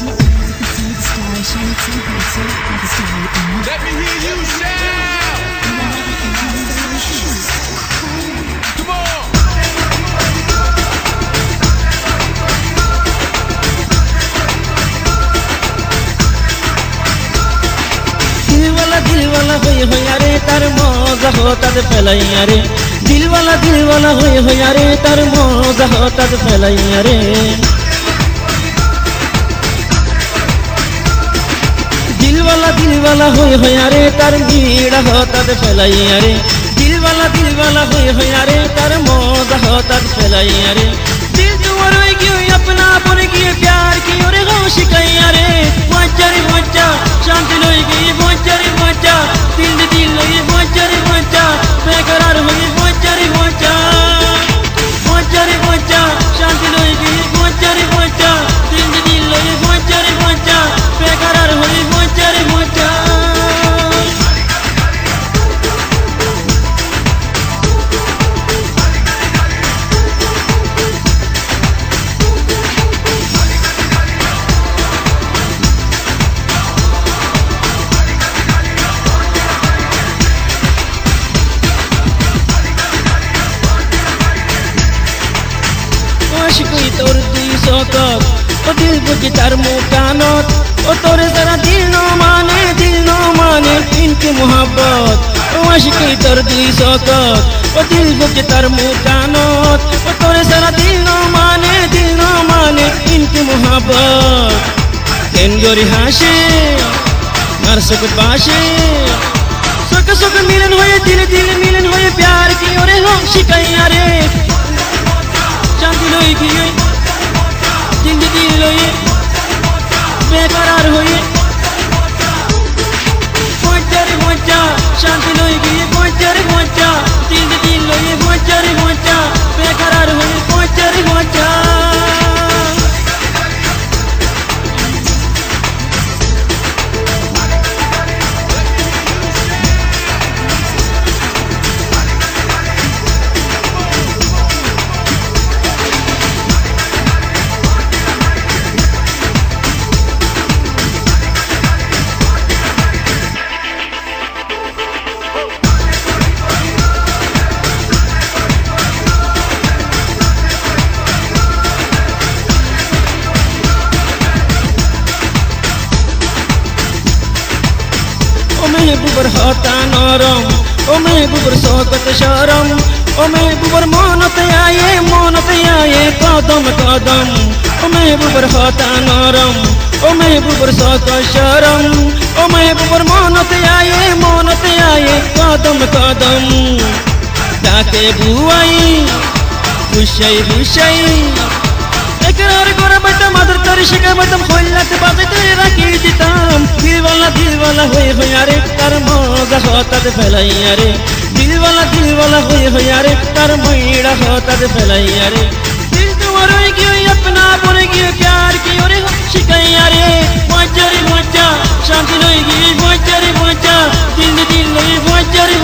Let me hear you shout. Come on. दिल वाला होई यारे तार मौजा होता दे फैलाई यारे दिल वाला होई यारे तार मौजा होता दे फैलाई यारे दिल वाला होई यारे तार भीड़ होता दे फैलाई यारे दिल वाला होई यारे तार मौजा होता दे फैलाई यारे दिल तुवर होई क्यों अपना पुर की प्यार की और होश कई यारे मचरी मचा शांति लोई की मचरी मचा दिल दिल लोई मचरी मचा बेकरार होई मचरी मचा शांति लोई की मचरी मचा दिल दिल लोई मचरी मचा बेकरार होई मचरी मचा आशिकी तोर दुई सोकत ओ दिल बुझ तार मुकानत ओ तोरे जरा दिल न माने इनकी मोहब्बत ओ आशिकी तोर दुई सोकत ओ दिल बुझ तार मुकानत ओ तोरे जरा दिल न माने इनकी मोहब्बत केन गोरी हाशे मार सुख पाशे सुख मिलन होए दिल मिलन होए प्यार की ओरे हम शिकैया रे शांति लोई की दिल लोई बेकरार हुई मचरी मचा शांति लोई की मचरी मचा दिल लोई मचरी मचा बेकरार हुई मचरी मचा महबूबर होता नरम ओ महबूबर सोकत शरम ओ महबूबर मोनत आए कदम कदम ओ महबूबर होता नरम ओ महबूबर सोकत शरम ओ महबूबर मोनत आए कदम कदम ताके बुआई खुशाई एकरार गोरा बटा मदर तोरी शिका बटम खोलत बाबे तेरे राखी दिताम दिल वाला होई यारे तार मौजा होता दे फैलाई यारे दिल वाला होई यारे तार भीड़ होता दे फैलाई यारे दिल तुवर होई क्यों अपना पुर की प्यार की और शिकई यारे मचरी मचा शांति लोई की मचरी मचा दिल लोई मचरी